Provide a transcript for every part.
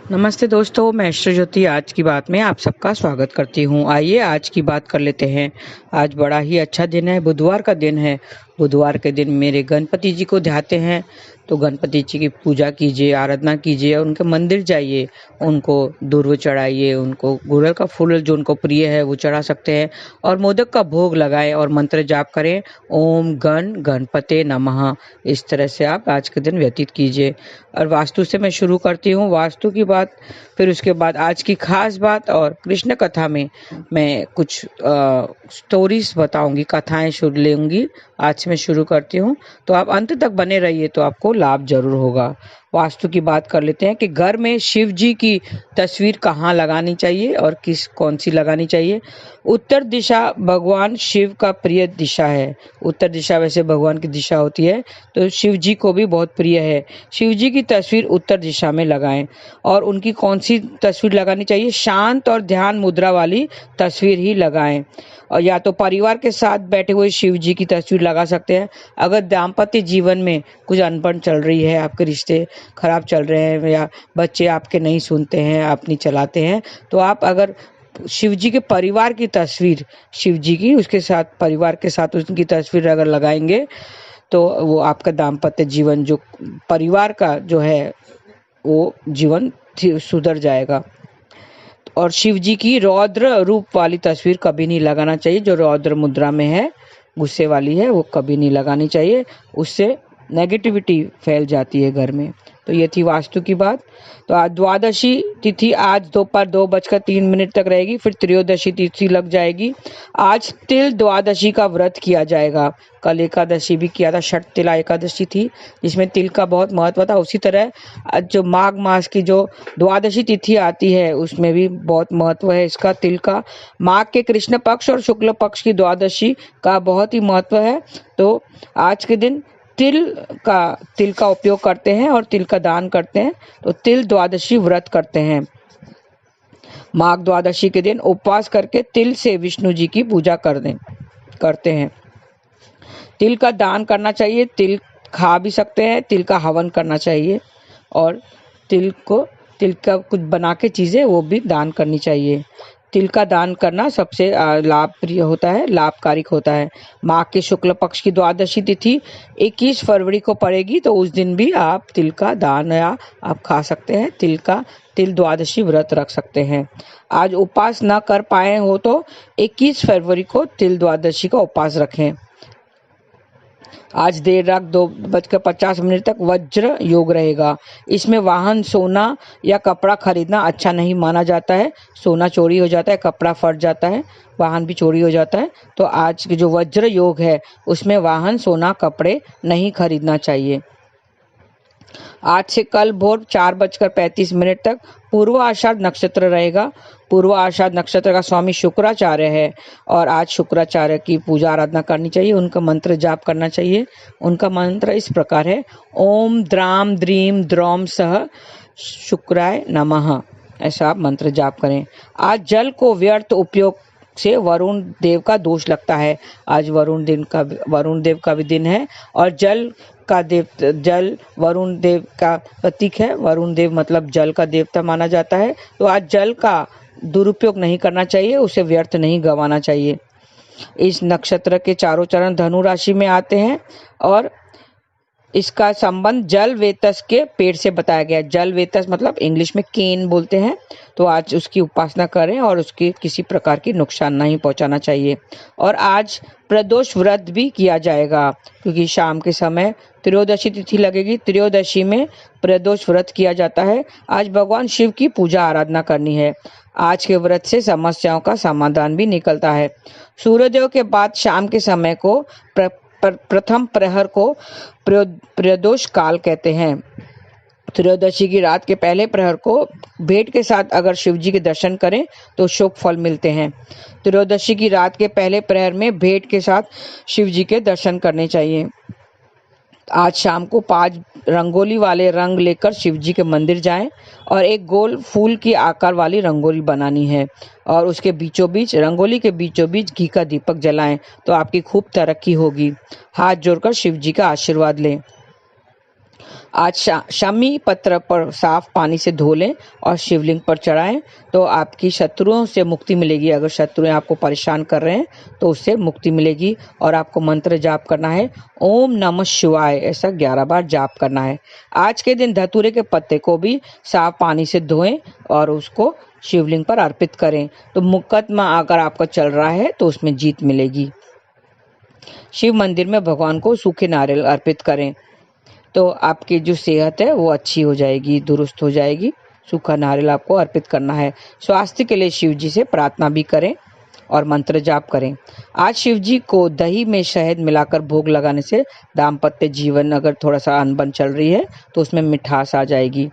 नमस्ते दोस्तों, मैं ईश्वर ज्योति आज की बात में आप सबका स्वागत करती हूँ। आइए आज की बात कर लेते हैं। आज बड़ा ही अच्छा दिन है, बुधवार का दिन है। बुधवार के दिन मेरे गणपति जी को ध्याते हैं, तो गणपति जी की पूजा कीजिए, आराधना कीजिए, उनके मंदिर जाइए, उनको दूर्व चढ़ाइए, उनको गुड़हल का फूल जो उनको प्रिय है वो चढ़ा सकते हैं, और मोदक का भोग लगाएं और मंत्र जाप करें, ओम गण गणपते नमः। इस तरह से आप आज के दिन व्यतीत कीजिए। और वास्तु से मैं शुरू करती हूँ, वास्तु की बात, फिर उसके बाद आज की खास बात, और कृष्ण कथा में मैं कुछ स्टोरीज बताऊंगी, कथाएं शुरू लेंगी। आज से मैं शुरू करती हूँ, तो आप अंत तक बने रहिए, तो आपको लाभ जरूर होगा। वास्तु की बात कर लेते हैं कि घर में शिव जी की तस्वीर कहाँ लगानी चाहिए और कौन सी लगानी चाहिए। उत्तर दिशा भगवान शिव का प्रिय दिशा है। उत्तर दिशा वैसे भगवान की दिशा होती है, तो शिव जी को भी बहुत प्रिय है। शिव जी की तस्वीर उत्तर दिशा में लगाएं। और उनकी कौन सी तस्वीर लगानी चाहिए? शांत और ध्यान मुद्रा वाली तस्वीर ही लगाएं। और या तो परिवार के साथ बैठे हुए शिव जी की तस्वीर लगा सकते हैं। अगर दाम्पत्य जीवन में कुछ अनबन चल रही है, आपके रिश्ते खराब चल रहे हैं, या बच्चे आपके नहीं सुनते हैं, आप नहीं चलाते हैं, तो आप अगर शिव जी के परिवार की तस्वीर, शिव जी की उसके साथ परिवार के साथ उनकी तस्वीर अगर लगाएंगे, तो वो आपका दाम्पत्य जीवन, जो परिवार का जो है, वो जीवन सुधर जाएगा। और शिव जी की रौद्र रूप वाली तस्वीर कभी नहीं लगाना चाहिए। जो रौद्र मुद्रा में है, गुस्से वाली है, वो कभी नहीं लगानी चाहिए। उससे नेगेटिविटी फैल जाती है घर में। तो ये थी वास्तु की बात। तो आज द्वादशी तिथि आज दोपहर 2:03 तक रहेगी, फिर त्रयोदशी तिथि लग जाएगी। आज तिल द्वादशी का व्रत किया जाएगा। कल एकादशी भी किया था, षट तिला एकादशी थी, जिसमें तिल का बहुत महत्व था। उसी तरह आज जो माघ मास की जो द्वादशी तिथि आती है, उसमें भी बहुत महत्व है इसका, तिल का। माघ के कृष्ण पक्ष और शुक्ल पक्ष की द्वादशी का बहुत ही महत्व है। तो आज के दिन तिल का उपयोग करते हैं और तिल का दान करते हैं, तो तिल द्वादशी व्रत करते हैं। माघ द्वादशी के दिन उपवास करके तिल से विष्णु जी की पूजा करते हैं। तिल का दान करना चाहिए, तिल खा भी सकते हैं, तिल का हवन करना चाहिए, और तिल का कुछ बना के चीजें वो भी दान करनी चाहिए। तिल का दान करना सबसे लाभप्रिय होता है, लाभकारिक होता है। माघ के शुक्ल पक्ष की द्वादशी तिथि 21 फरवरी को पड़ेगी, तो उस दिन भी आप तिल का दान या आप खा सकते हैं, तिल द्वादशी व्रत रख सकते हैं। आज उपवास न कर पाए हो तो 21 फरवरी को तिल द्वादशी का उपवास रखें। आज देर रात 2:50 तक वज्र योग रहेगा। इसमें वाहन, सोना या कपड़ा खरीदना अच्छा नहीं माना जाता है। सोना चोरी हो जाता है, कपड़ा फट जाता है, वाहन भी चोरी हो जाता है। तो आज के जो वज्र योग है, उसमें वाहन, सोना, कपड़े नहीं खरीदना चाहिए। आज से कल भोर 4:35 तक पूर्व आषाढ़ नक्षत्र रहेगा। पूर्व आषाढ़ नक्षत्र का स्वामी शुक्राचार्य है, और आज शुक्राचार्य की पूजा आराधना करनी चाहिए, उनका मंत्र जाप करना चाहिए। उनका मंत्र इस प्रकार है, ओम द्राम द्रीम द्रौम सह शुक्राय नमः। ऐसा आप मंत्र जाप करें। आज जल को व्यर्थ उपयोग से वरुण देव का दोष लगता है। आज वरुण देव का भी दिन है, और जल वरुण देव का प्रतीक है। वरुण देव मतलब जल का देवता माना जाता है। तो आज जल का दुरुपयोग नहीं करना चाहिए, उसे व्यर्थ नहीं गंवाना चाहिए। इस नक्षत्र के चारों चरण धनु राशि में आते हैं, और इसका संबंध जल वेतस के पेड़ से बताया गया। जल वेतस मतलब इंग्लिश में केन बोलते हैं। तो आज उसकी उपासना करें, और उसके किसी प्रकार की नुकसान नहीं पहुंचाना चाहिए। और आज प्रदोष व्रत भी किया जाएगा, क्योंकि शाम के समय त्रयोदशी तिथि लगेगी। त्रयोदशी में प्रदोष व्रत किया जाता है। आज भगवान शिव की पूजा आराधना करनी है। आज के व्रत से समस्याओं का समाधान भी निकलता है। सूर्योदय के बाद शाम के समय को प्रथम प्रहर को प्रदोष काल कहते हैं। त्रयोदशी की रात के पहले प्रहर को भेंट के साथ अगर शिव जी के दर्शन करें तो शुभ फल मिलते हैं। त्रयोदशी की रात के पहले प्रहर में भेंट के साथ शिव जी के दर्शन करने चाहिए। आज शाम को 5 रंगोली वाले रंग लेकर शिव जी के मंदिर जाएं, और एक गोल फूल की आकार वाली रंगोली बनानी है, और उसके रंगोली के बीचों बीच घी का दीपक जलाएं, तो आपकी खूब तरक्की होगी। हाथ जोड़कर शिव जी का आशीर्वाद लें। आज शमी पत्र पर साफ पानी से धो लें और शिवलिंग पर चढ़ाएं तो आपकी शत्रुओं से मुक्ति मिलेगी। अगर शत्रुएं आपको परेशान कर रहे हैं तो उससे मुक्ति मिलेगी। और आपको मंत्र जाप करना है ओम नमः शिवाय, ऐसा 11 बार जाप करना है। आज के दिन धतूरे के पत्ते को भी साफ पानी से धोएं और उसको शिवलिंग पर अर्पित करें तो मुकदमा अगर आपका चल रहा है तो उसमें जीत मिलेगी। शिव मंदिर में भगवान को सूखे नारियल अर्पित करें तो आपकी जो सेहत है वो अच्छी हो जाएगी, दुरुस्त हो जाएगी। सूखा नारियल आपको अर्पित करना है। स्वास्थ्य के लिए शिव जी से प्रार्थना भी करें और मंत्र जाप करें। आज शिव जी को दही में शहद मिलाकर भोग लगाने से दाम्पत्य जीवन अगर थोड़ा सा अनबन चल रही है तो उसमें मिठास आ जाएगी।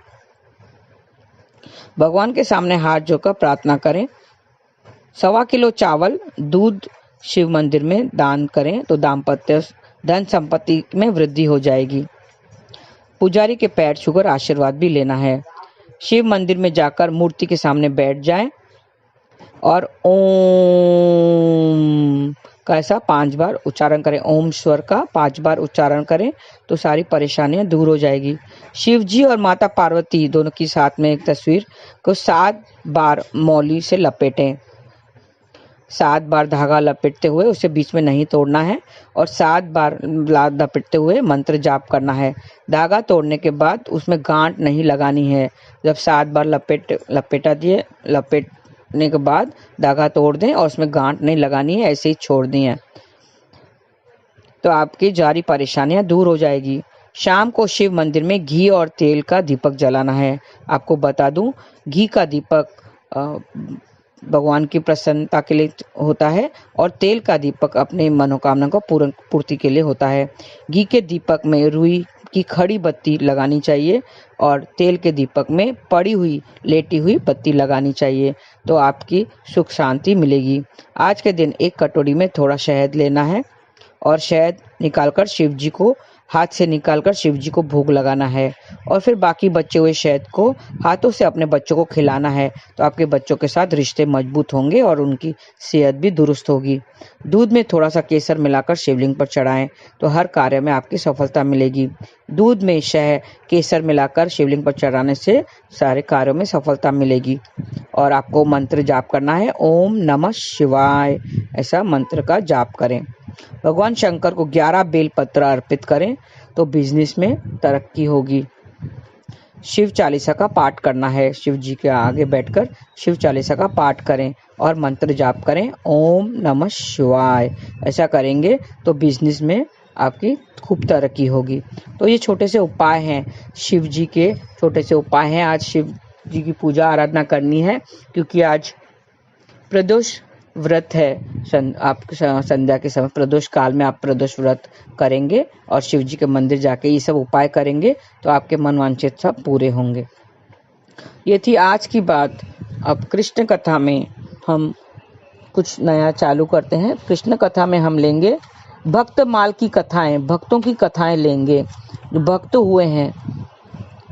भगवान के सामने हाथ जोड़कर प्रार्थना करें। 1.25 किलो चावल दूध शिव मंदिर में दान करें तो दाम्पत्य धन संपत्ति में वृद्धि हो जाएगी। पुजारी के पैर छूकर आशीर्वाद भी लेना है। शिव मंदिर में जाकर मूर्ति के सामने बैठ जाएं और ओम का ऐसा 5 बार उच्चारण करें। ओम स्वर का 5 बार उच्चारण करें तो सारी परेशानियां दूर हो जाएगी। शिव जी और माता पार्वती दोनों की साथ में एक तस्वीर को 7 बार मौली से लपेटें। 7 बार धागा लपेटते हुए उसे बीच में नहीं तोड़ना है और 7 बार लपेटते हुए मंत्र जाप करना है। धागा तोड़ने के बाद उसमें गांठ नहीं लगानी है। जब 7 बार लपेटने के बाद धागा तोड़ दें और उसमें गांठ नहीं लगानी है, ऐसे ही छोड़ दी है तो आपकी जारी परेशानियां दूर हो जाएगी। शाम को शिव मंदिर में घी और तेल का दीपक जलाना है। आपको बता दूं, घी का दीपक भगवान की प्रसन्नता के लिए होता है और तेल का दीपक अपने मनोकामना को पूर्ति के लिए होता है। घी के दीपक में रुई की खड़ी बत्ती लगानी चाहिए और तेल के दीपक में पड़ी हुई लेटी हुई बत्ती लगानी चाहिए तो आपकी सुख शांति मिलेगी। आज के दिन एक कटोरी में थोड़ा शहद लेना है और शहद निकालकर शिव जी को हाथ से निकालकर शिव जी को भोग लगाना है और फिर बाकी बचे हुए शहद को हाथों से अपने बच्चों को खिलाना है तो आपके बच्चों के साथ रिश्ते मजबूत होंगे और उनकी सेहत भी दुरुस्त होगी। दूध में थोड़ा सा केसर मिलाकर शिवलिंग पर चढ़ाएं तो हर कार्य में आपकी सफलता मिलेगी। दूध में केसर मिलाकर शिवलिंग पर चढ़ाने से सारे कार्यों में सफलता मिलेगी। और आपको मंत्र जाप करना है ओम नमः शिवाय, ऐसा मंत्र का जाप करें। भगवान शंकर को 11 बेल पत्र अर्पित करें तो बिजनेस में तरक्की होगी। शिव चालीसा का पाठ करना है। शिव जी के आगे बैठकर शिव चालीसा का पाठ करें और मंत्र जाप करें ओम नमः शिवाय। ऐसा करेंगे तो बिजनेस में आपकी खूब तरक्की होगी। तो ये छोटे से उपाय हैं, शिव जी के छोटे से उपाय हैं। आज शिव जी की पूजा आराधना करनी है क्योंकि आज प्रदोष व्रत है। आप संध्या के समय प्रदोष काल में आप प्रदोष व्रत करेंगे और शिव जी के मंदिर जाके ये सब उपाय करेंगे तो आपके मनवांछित सब पूरे होंगे। ये थी आज की बात। अब कृष्ण कथा में हम कुछ नया चालू करते हैं। कृष्ण कथा में हम लेंगे भक्त माल की कथाएं, भक्तों की कथाएं लेंगे, जो भक्त हुए हैं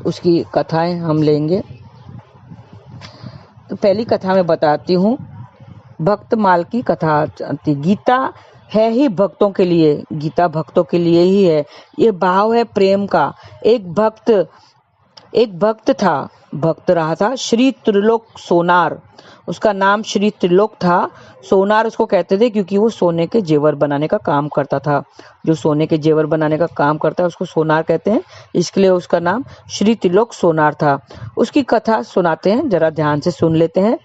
उसकी कथाएं हम लेंगे। तो पहली कथा में बताती हूँ, भक्त माल की कथा। गीता है ही भक्तों के लिए, गीता भक्तों के लिए ही है। ये भाव है प्रेम का। एक भक्त था, भक्त रहा था श्री त्रिलोक सोनार। उसका नाम श्री त्रिलोक था। सोनार उसको कहते थे क्योंकि वो सोने के जेवर बनाने का काम करता था। जो सोने के जेवर बनाने का काम करता है उसको सोनार कहते हैं, इसके लिए उसका नाम श्री त्रिलोक सोनार था। उसकी कथा सुनाते हैं, जरा ध्यान से सुन लेते हैं।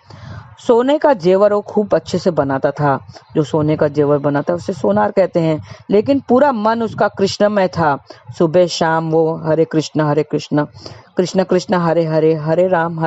सोने का जेवर वो खूब अच्छे से बनाता था। जो सोने का जेवर बनाता है उसे सोनार कहते हैं, लेकिन पूरा मन उसका कृष्णमय था। सुबह शाम वो हरे कृष्ण कृष्ण कृष्ण हरे हरे, हरे राम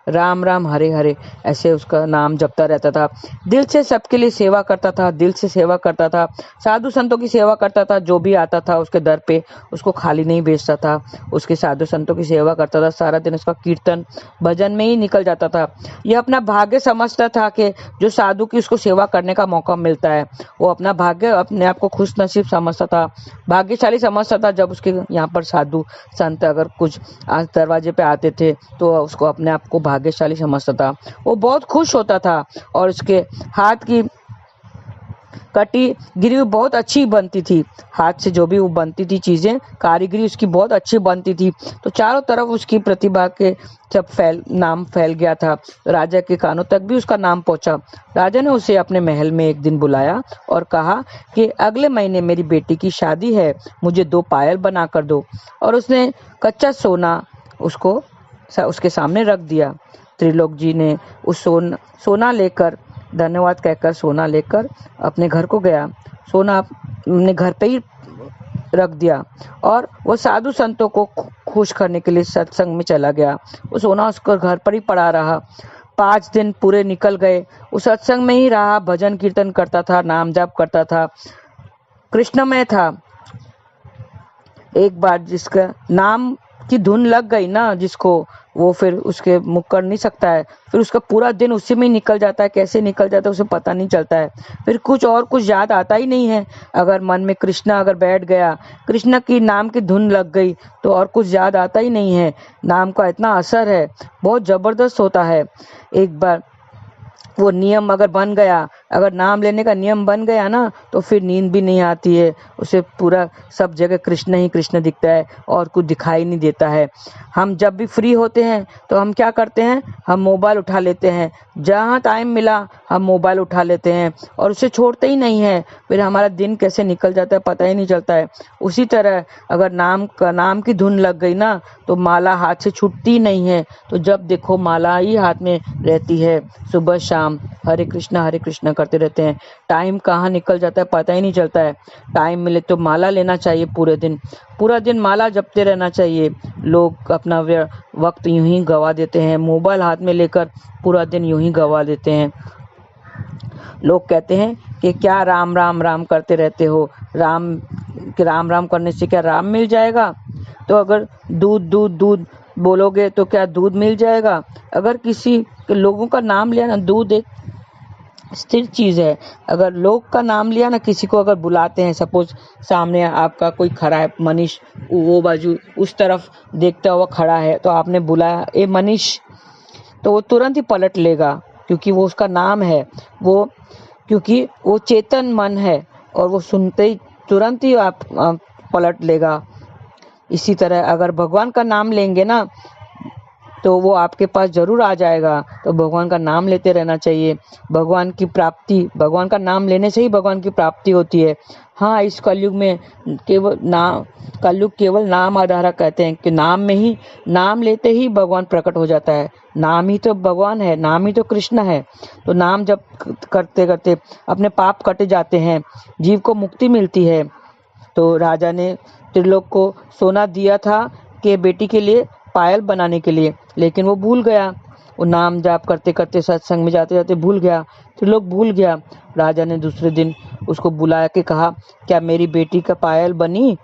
राम राम हरे हरे, ऐसे उसका नाम जपता रहता था। दिल से सबके लिए सेवा करता था, दिल से सेवा करता था, साधु संतों की सेवा करता था। जो भी आता था उसके दर पे उसको खाली नहीं भेजता था, उसके साधु संतों की सेवा करता था। सारा दिन उसका कीर्तन भजन में ही निकल जाता था। यह अपना भाग्य समझता था कि जो साधु की उसको सेवा करने का मौका मिलता है। वो अपना भाग्य, अपने आप को खुश नसीब समझता था, भाग्यशाली समझता था। जब उसके यहाँ पर साधु संत अगर कुछ आज दरवाजे पे आते थे तो उसको अपने आप को भाग्यशाली समझता था। वो बहुत खुश होता था और उसके हाथ की कटी गिरी हुई बहुत अच्छी बनती थी, हाथ से जो भी वो बनती थी चीजें, कारीगरी उसकी बहुत अच्छी बनती थी। तो चारों तरफ उसकी प्रतिभा के सब नाम फैल गया था। राजा के कानों तक भी उसका नाम पहुंचा। राजा ने उसे अपने महल में एक दिन बुलाया और कहा कि अगले महीने मेरी बेटी की शादी है, मुझे 2 पायल बना कर दो। और उसने कच्चा सोना उसके सामने रख दिया। त्रिलोक जी ने उस सोना लेकर, धन्यवाद कहकर सोना लेकर अपने घर को गया। सोना अपने घर पे ही रख दिया और वो साधु संतों को खुश करने के लिए सत्संग में चला गया। वो सोना उसको घर पर ही पड़ा रहा। 5 दिन पूरे निकल गए। वो सत्संग में ही रहा, भजन कीर्तन करता था, नाम जाप करता था, कृष्णमय था। एक बार जिसका नाम की धुन लग गई ना जिसको, वो फिर उसके मुख कर नहीं सकता है। फिर उसका पूरा दिन उसी में ही निकल जाता है, कैसे निकल जाता है उसे पता नहीं चलता है। फिर कुछ याद आता ही नहीं है। अगर मन में कृष्णा अगर बैठ गया, कृष्णा की नाम की धुन लग गई तो और कुछ याद आता ही नहीं है। नाम का इतना असर है, बहुत जबरदस्त होता है। एक बार वो नियम अगर बन गया, अगर नाम लेने का नियम बन गया ना, तो फिर नींद भी नहीं आती है। उसे पूरा सब जगह कृष्ण ही कृष्ण दिखता है और कुछ दिखाई नहीं देता है। हम जब भी फ्री होते हैं तो हम क्या करते हैं, हम मोबाइल उठा लेते हैं। जहाँ टाइम मिला हम मोबाइल उठा लेते हैं और उसे छोड़ते ही नहीं है। फिर हमारा दिन कैसे निकल जाता है पता ही नहीं चलता है। उसी तरह अगर नाम की धुन लग गई ना, तो माला हाथ से छूटती नहीं है। तो जब देखो माला ही हाथ में रहती है। सुबह शाम हरे कृष्णा करते रहते हैं। टाइम कहाँ निकल जाता है पता ही नहीं चलता है। टाइम मिले तो माला लेना चाहिए, पूरा दिन माला जपते रहना चाहिए। लोग अपना वक्त यूं ही गवा देते हैं, मोबाइल हाथ में लेकर पूरा दिन यूं ही गवा देते हैं। लोग कहते हैं कि क्या राम राम राम करते रहते हो, राम राम करने से क्या राम मिल जाएगा? तो अगर दूध बोलोगे तो क्या दूध मिल जाएगा? अगर किसी लोगों का नाम लिया ना, दूध एक स्थिर चीज है। अगर लोग का नाम लिया ना, किसी को अगर बुलाते हैं, सपोज सामने आपका कोई खड़ा है, मनीष वो बाजू उस तरफ देखता हुआ खड़ा है, तो आपने बुलाया ए मनीष, तो वो तुरंत ही पलट लेगा, क्योंकि वो उसका नाम है, क्योंकि वो चेतन मन है और वो सुनते ही तुरंत ही आप पलट लेगा। इसी तरह अगर भगवान का नाम लेंगे ना, तो वो आपके पास जरूर आ जाएगा। तो भगवान का नाम लेते रहना चाहिए। भगवान का नाम लेने से ही भगवान की प्राप्ति होती है। हाँ, इस कलयुग में कलयुग केवल नाम आधारा कहते हैं कि नाम लेते ही भगवान प्रकट हो जाता है। नाम ही तो भगवान है, नाम ही तो कृष्ण है। तो नाम जब करते करते अपने पाप कटे जाते हैं, जीव को मुक्ति मिलती है। तो राजा ने त्रिलोक को सोना दिया था कि बेटी के लिए पायल बनाने के लिए, लेकिन वो भूल गया। वो नाम जाप करते करते, सत्संग में जाते जाते भूल गया। त्रिलोक भूल गया। राजा ने दूसरे दिन उसको बुलाया के कहा, क्या मेरी बेटी का पायल बनी?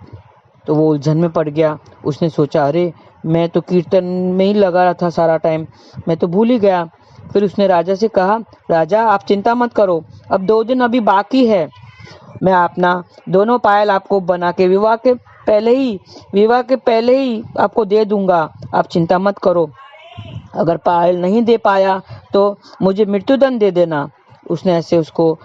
तो वो उलझन में पड़ गया। उसने सोचा, अरे मैं तो कीर्तन में ही लगा रहा था सारा टाइम, मैं तो भूल ही गया। फिर उसने राजा से कहा, राजा आप चिंता मत करो, अब 2 दिन अभी बाकी है, मैं अपना दोनों पायल आपको बना के विवाह के पहले ही आपको दे दूंगा, आप चिंता मत करो। अगर पायल नहीं दे पाया तो मुझे मृत्युदंड दे देना। उसने ऐसे उसको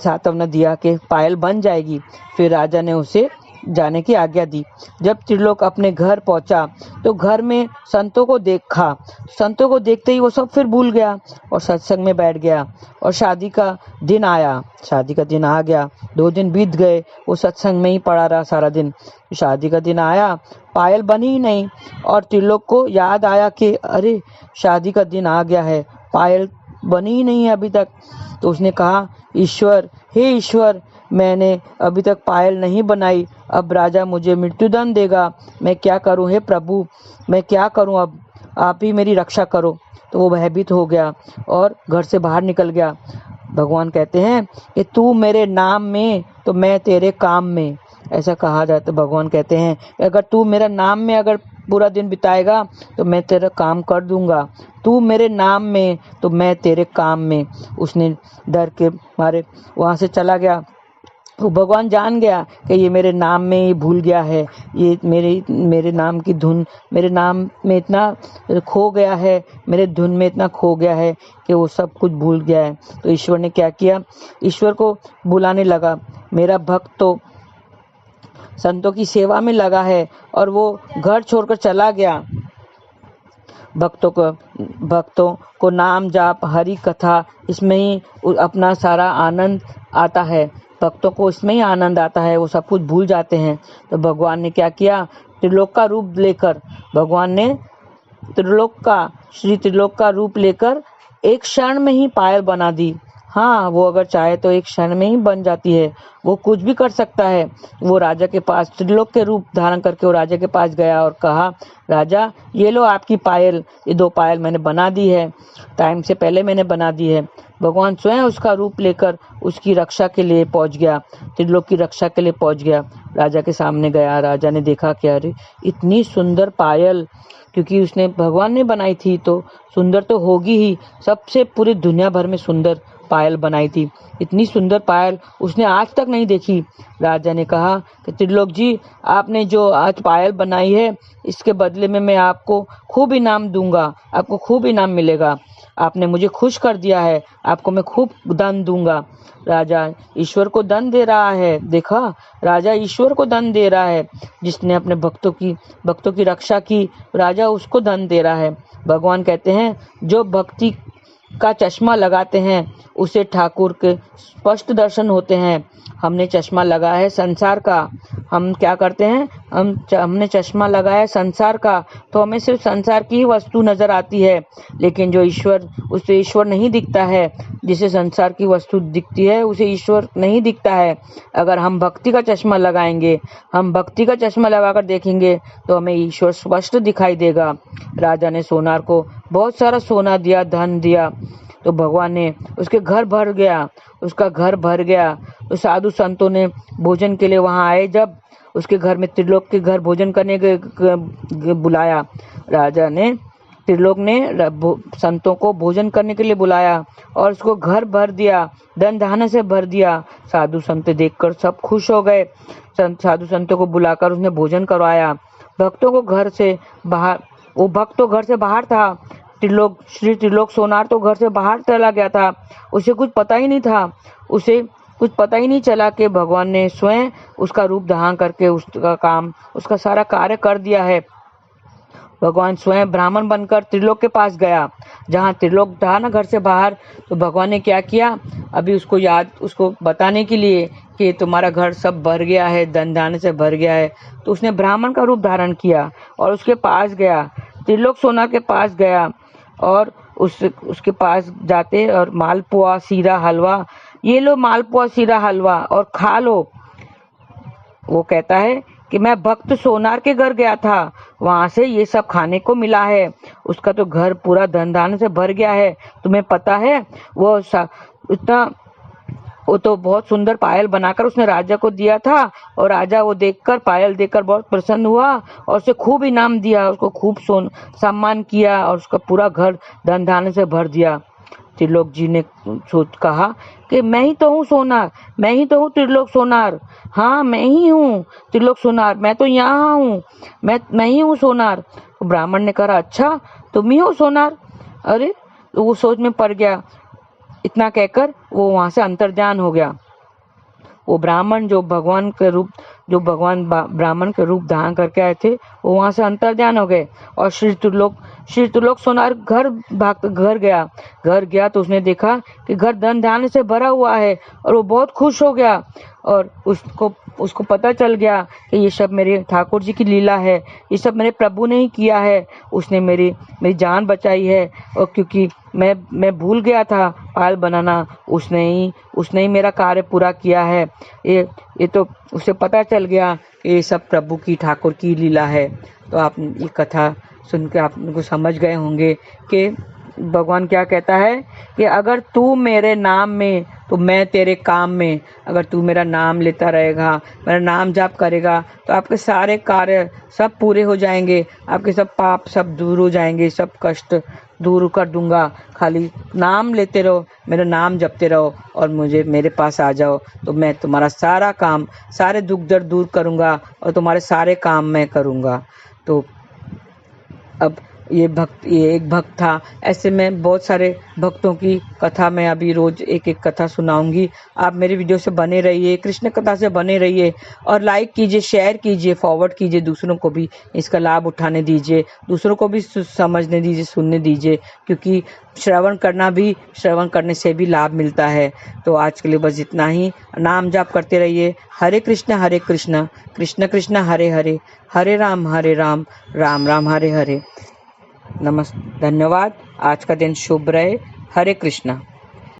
सांत्वना दिया कि पायल बन जाएगी। फिर राजा ने उसे जाने की आज्ञा दी। जब त्रिलोक अपने घर पहुंचा तो घर में संतों को देखते ही वो सब फिर भूल गया और सत्संग में बैठ गया। और शादी का दिन आ गया। 2 दिन बीत गए, वो सत्संग में ही पड़ा रहा सारा दिन। शादी का दिन आया, पायल बनी ही नहीं। और त्रिलोक को याद आया कि अरे शादी का दिन आ गया है, पायल बनी ही नहीं है अभी तक। तो उसने कहा, हे ईश्वर, मैंने अभी तक पायल नहीं बनाई, अब राजा मुझे मृत्युदंड देगा, मैं क्या करूं? हे प्रभु, मैं क्या करूं? अब आप ही मेरी रक्षा करो। तो वो भयभीत हो गया और घर से बाहर निकल गया। भगवान कहते हैं कि तू मेरे नाम में तो मैं तेरे काम में, ऐसा कहा जाता है। भगवान कहते हैं अगर तू मेरा नाम में अगर पूरा दिन बिताएगा तो मैं तेरा काम कर दूंगा, तू मेरे नाम में तो मैं तेरे काम में। उसने डर के मारे वहां से चला गया। वो भगवान जान गया कि ये मेरे नाम में ही भूल गया है, ये मेरे नाम की धुन, मेरे नाम में इतना खो गया है, मेरे धुन में इतना खो गया है कि वो सब कुछ भूल गया है। तो ईश्वर ने क्या किया, ईश्वर को बुलाने लगा। मेरा भक्त तो संतों की सेवा में लगा है और वो घर छोड़कर चला गया। भक्तों को नाम जाप, हरि कथा, इसमें ही अपना सारा आनंद आता है। भक्तों को इसमें ही आनंद आता है, वो सब कुछ भूल जाते हैं। तो भगवान ने क्या किया, त्रिलोक का रूप लेकर, भगवान ने श्री त्रिलोक का रूप लेकर एक क्षण में ही पायल बना दी। हाँ, वो अगर चाहे तो एक क्षण में ही बन जाती है, वो कुछ भी कर सकता है। वो राजा के पास त्रिलोक के रूप धारण करके वो राजा के पास गया और कहा, राजा ये लो आपकी पायल, ये 2 पायल मैंने बना दी है, टाइम से पहले मैंने बना दी है। भगवान स्वयं उसका रूप लेकर उसकी रक्षा के लिए पहुंच गया, त्रिलोक की रक्षा के लिए पहुंच गया। राजा के सामने गया, राजा ने देखा कि अरे इतनी सुंदर पायल, क्योंकि उसने भगवान ने बनाई थी तो सुंदर तो होगी ही, सबसे पूरी दुनिया भर में सुंदर पायल बनाई थी। इतनी सुंदर पायल उसने आज तक नहीं देखी। राजा ने कहा कि त्रिलोक जी, आपने जो आज पायल बनाई है, इसके बदले में मैं आपको खूब इनाम दूंगा, आपको खूब इनाम मिलेगा। आपने मुझे खुश कर दिया है, आपको मैं खूब धन दूंगा। राजा ईश्वर को धन दे रहा है, देखा, राजा ईश्वर को धन दे रहा है। जिसने अपने भक्तों की रक्षा की, राजा उसको धन दे रहा है। भगवान कहते हैं, जो भक्ति का चश्मा लगाते हैं उसे ठाकुर के स्पष्ट दर्शन होते हैं। हमने चश्मा लगाया है संसार का, हम क्या करते हैं, हमने चश्मा लगाया है संसार का, तो हमें सिर्फ संसार की ही वस्तु नजर आती है। लेकिन जो ईश्वर, उसे ईश्वर नहीं दिखता है। जिसे संसार की वस्तु दिखती है उसे ईश्वर नहीं दिखता है। अगर हम भक्ति का चश्मा लगाएंगे, हम भक्ति का चश्मा लगाकर देखेंगे तो हमें ईश्वर स्पष्ट दिखाई देगा। राजा ने सोनार को बहुत सारा सोना दिया, धन दिया, तो भगवान ने उसके घर भर गया, उसका घर भर गया। तो साधु संतों ने भोजन के लिए वहां आए, जब उसके घर में, त्रिलोक के घर भोजन करने के बुलाया, राजा ने त्रिलोक ने संतों को भोजन करने के लिए बुलाया और उसको घर भर दिया, धन धान्य से भर दिया। साधु संत देखकर सब खुश हो गए। साधु संतों को बुलाकर उसने भोजन करवाया। भक्तों को घर से बाहर, वो भक्त तो घर से बाहर था, श्री त्रिलोक सोनार तो घर से बाहर चला गया था। उसे कुछ पता ही नहीं चला कि भगवान ने स्वयं उसका रूप धारण करके उसका सारा कार्य कर दिया है। भगवान स्वयं ब्राह्मण बनकर त्रिलोक के पास गया, जहाँ त्रिलोक था ना घर से बाहर। तो भगवान ने क्या किया, अभी उसको बताने के लिए कि तुम्हारा घर सब भर गया है, धन धान्य से भर गया है, तो उसने ब्राह्मण का रूप धारण किया और उसके पास गया, त्रिलोक सोनार के पास गया और उसके पास जाते और मालपुआ, सीरा, हलवा, ये लो मालपुआ, सीरा, हलवा और खा लो। वो कहता है कि मैं भक्त सोनार के घर गया था, वहां से ये सब खाने को मिला है। उसका तो घर पूरा धन धान्य से भर गया है। तुम्हें पता है, वो तो बहुत सुंदर पायल बनाकर उसने राजा को दिया था और राजा वो पायल देखकर बहुत प्रसन्न हुआ और उसे खूब इनाम दिया, उसको खूब सम्मान किया और उसका पूरा घर धन धान्य से भर दिया। त्रिलोक जी ने कहा कि मैं ही तो हूँ सोनार, मैं ही तो हूँ त्रिलोक सोनार। हाँ, मैं ही हूँ त्रिलोक सोनार, मैं तो यहाँ हूँ, मैं ही हूँ सोनार। तो ब्राह्मण ने कहा, अच्छा तुम ही हो सोनार? अरे, तो वो सोच में पड़ गया। इतना कहकर वो वहां से अंतर्ध्यान हो गया। वो ब्राह्मण जो भगवान ब्राह्मण के रूप धारण करके आए थे, वो वहां से अंतर्ध्यान हो गए और श्री त्रिलोक सोनार घर गया तो उसने देखा कि घर धन धान्य से भरा हुआ है और वो बहुत खुश हो गया और उसको पता चल गया कि ये सब मेरे ठाकुर जी की लीला है, ये सब मेरे प्रभु ने ही किया है। उसने मेरी जान बचाई है और क्योंकि मैं भूल गया था पायल बनाना, उसने ही मेरा कार्य पूरा किया है। ये तो उसे पता चल गया कि ये सब प्रभु की, ठाकुर की लीला है। तो आप ये कथा सुन के आप उनको समझ गए होंगे कि भगवान क्या कहता है कि अगर तू मेरे नाम में तो मैं तेरे काम में। अगर तू मेरा नाम लेता रहेगा, मेरा नाम जाप करेगा, तो आपके सारे कार्य सब पूरे हो जाएंगे, आपके सब पाप सब दूर हो जाएंगे, सब कष्ट दूर कर दूंगा। खाली नाम लेते रहो, मेरा नाम जपते रहो और मुझे मेरे पास आ जाओ, तो मैं तुम्हारा सारा काम, सारे दुख दर्द दूर करूंगा और तुम्हारे सारे काम मैं करूंगा। तो अब ये एक भक्त था। ऐसे में बहुत सारे भक्तों की कथा मैं अभी रोज एक एक कथा सुनाऊंगी। आप मेरी वीडियो से बने रहिए, कृष्ण कथा से बने रहिए और लाइक कीजिए, शेयर कीजिए, फॉरवर्ड कीजिए, दूसरों को भी इसका लाभ उठाने दीजिए, दूसरों को भी समझने दीजिए, सुनने दीजिए, क्योंकि श्रवण करने से भी लाभ मिलता है। तो आज के लिए बस इतना ही। नाम जाप करते रहिए। हरे कृष्ण कृष्ण कृष्ण हरे हरे, हरे राम राम राम हरे हरे। धन्यवाद। आज का दिन शुभ रहे। हरे कृष्णा।